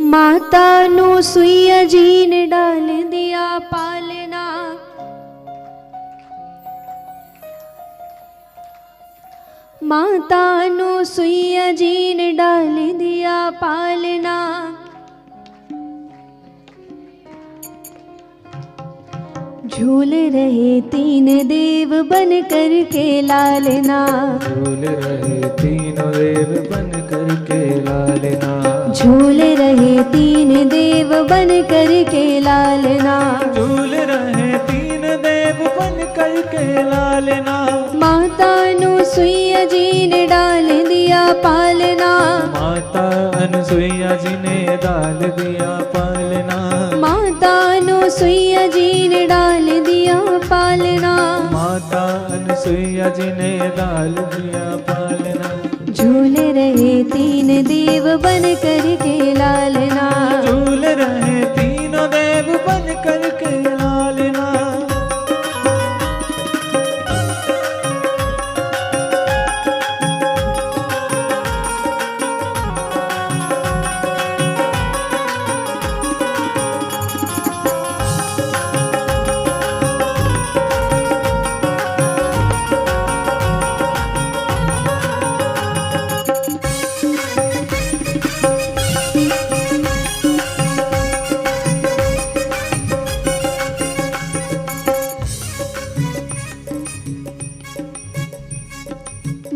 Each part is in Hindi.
माता नु सुइया जी ने डाल दिया पालना, माता नु सुइया जी ने डाल दिया पालना। झूल रहे तीन देव बन कर के लालना, झूल रहे तीनों देव बन कर के लालना, झूल रहे तीन देव बन कर के लालना, झूल रहे तीन देव बन कर के लालना। माता नु सुइया जी ने डाल दिया पालना, माता अनुसुईया जी ने डाल दिया पालना, माता नु सुइया जी ने डाल दिया पालना, माता अनुसुईया जी ने डाल दिया पालना। झूल रहे तीन देव बन कर के लालना, झूल रहे तीनों देव बन कर के लालना।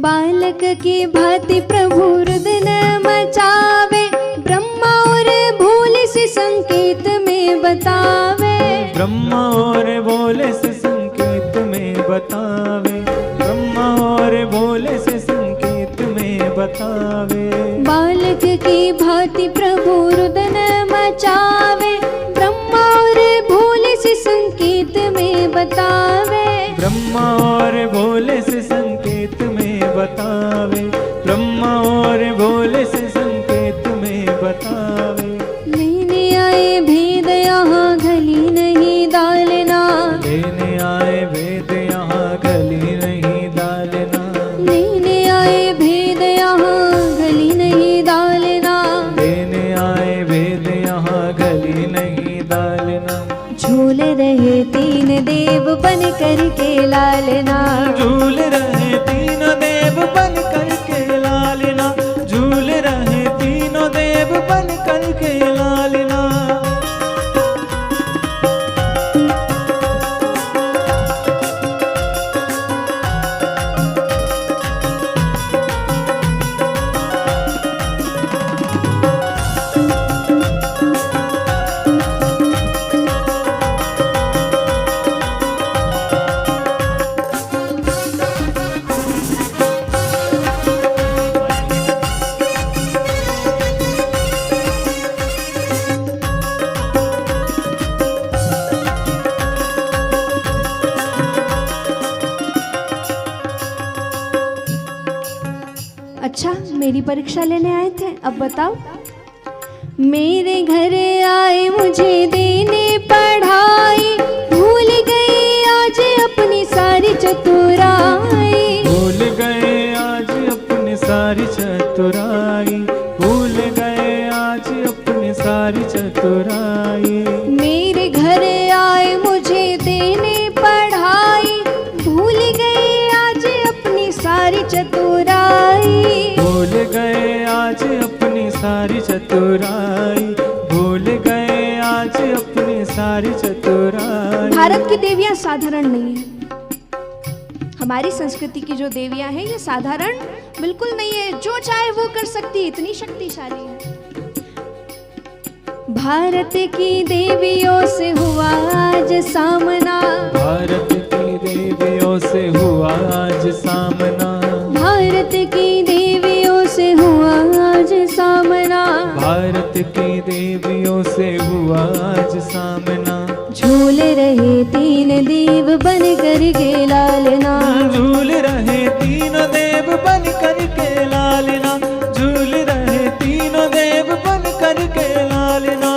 बालक की भांति प्रभु रुदन मचावे, ब्रह्मा और भोले से संकेत में बतावे, ब्रह्मा और भोले से संकेत में बतावे, ब्रह्मा और भोले से संकेत में बतावे। बालक की भांति प्रभु रुदन मचावे, ब्रह्मा और भोले से संकेत में बतावे, ब्रह्मा और भोले से संकेत में बतावे, ब्रह्मा और भोले से संकेत में बतावे। लेने आए भेद यहाँ गली नहीं डालना, लेने आए भेद यहाँ गली नहीं डालना, लेने आए भेद यहाँ गली नहीं डालना, लेने आए भेद यहाँ गली नहीं डालना। झूल रहे तीन देव बन कर के लालना, झूल रहे तीनों देव बन कर के लालना, झूल रहे तीनों देव बन कर के लालना। अच्छा, मेरी परीक्षा लेने आए थे, अब बताओ। मेरे घर आए मुझे देने पढ़ाई, भूल गए आज अपनी सारी चतुराई, भूल गए आज अपनी सारी चतुराई, भूल गए आज अपनी सारी चतुराई। मेरे घर आए मुझे देने पढ़ाई, भूल गए आज अपनी सारी चतुराई, भूल गए आज अपनी सारी चतुराई, भूल गए आज अपनी सारी चतुराई। भारत की देवियां साधारण नहीं है। हमारी संस्कृति की जो देवियां हैं ये साधारण बिल्कुल नहीं है, जो चाहे वो कर सकती है, इतनी शक्तिशाली है। भारत की देवियों से हुआ आज सामना, भारत की देवियों से हुआ आज सामना, भारत की देवियों से हुआ आज सामना, भारत की देवियों से हुआ आज सामना। झूल रहे तीन देव बन कर के लालना, झूल रहे तीनों देव बन कर के लालना, झूल रहे तीनों देव बन कर के लालना।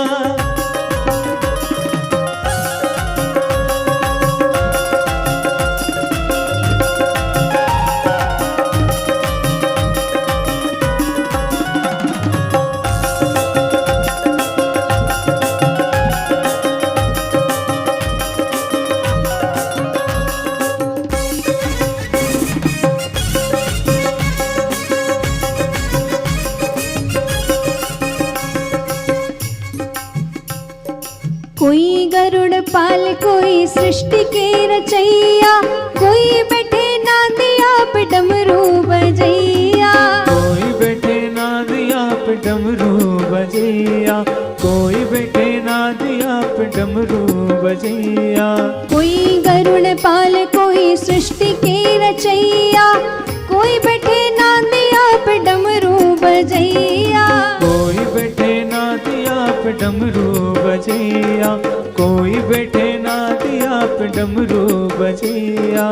कोई गरुड़ पाल कोई सृष्टि के रचैया, कोई बैठे नांदिया पे डमरू बजैया। कोई बैठे नादिया पे डमरू बजैया, कोई बैठे नादिया पे डमरू बजैया। कोई गरुड़ पाल कोई सृष्टि के रचैया, कोई बैठे नांदिया पे डमरू बजैया। कोई बैठे नादिया पे डमरू बजैया, कोई बैठे नादिया पे डमरू बजैया।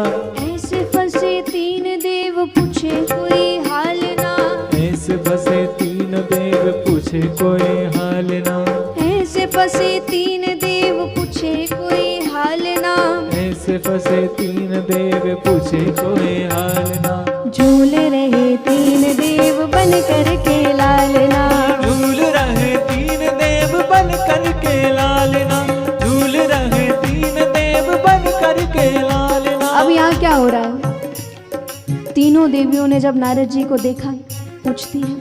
ऐसे फंसे तीन देव पूछे कोई हाल ना, ऐसे फंसे तीन देव पूछे कोई हाल ना, ऐसे फंसे तीन देव पूछे कोई हाल ना। ऐसे फंसे तीन देव पूछे कोई हाल ना। झूल रहे तीन देव बन कर के लालना, झूल रहे तीन देव बन कर के लालना, झूल रहे तीन देव बन कर के लालना। अब यहाँ क्या हो रहा है? तीनों देवियों ने जब नारद जी को देखा, पूछती है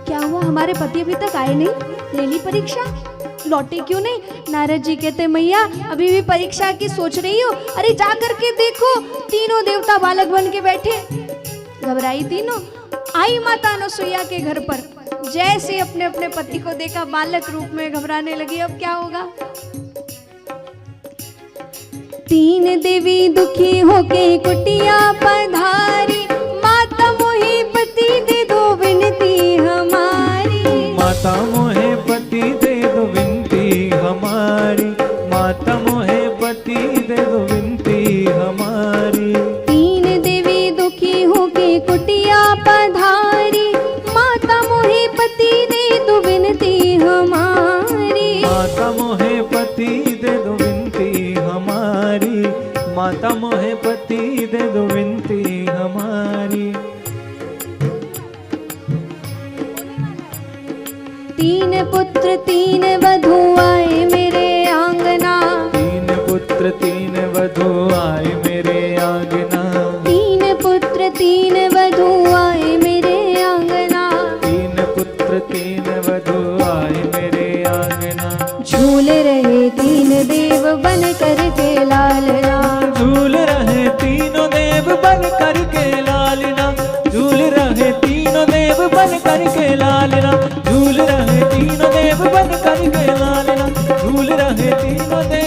क्या हुआ, हमारे पति अभी तक आए नहीं, ले ली परीक्षा, लौटे क्यों नहीं? नारद जी कहते मैया अभी भी परीक्षा की सोच रही हो? अरे जा करके देखो तीनों देवता बालक बन के बैठे। घबराई तीनों, आई माता अनुसुईया के घर पर, जैसे अपने अपने पति को देखा बालक रूप में घबराने लगी। अब क्या होगा? तीन देवी दुखी होके कुटिया पधारी, माता मोहे पति दे दो विनती हमारी। माता मोहे पति दे दो विनती हमारी, माता मोहे पति दे दो विनती हमारी। तीन देवी दुखी होके कुटिया पधारी, माता मोहे पति दे दो विनती हमारी। माता मोहे पति दे दो विनती हमारी, माता मोहे पति दे दो विनती हमारी। तीन पुत्र तीन वधू आए मेरे आंगना, तीन पुत्र तीन वधू आए मेरे आंगना, तीन पुत्र तीन वधू आए मेरे आंगना। तीन पुत्र तीन वधू आए मेरे आंगना। झूल रहे तीन देव बन कर के लालना, झूल रहे तीनों देव बन कर के लालना, झूल रहे तीनों देव बन कर के लालना, झूल रहे तीनों देव बन कर के लालना, झूल रहे तीनों देव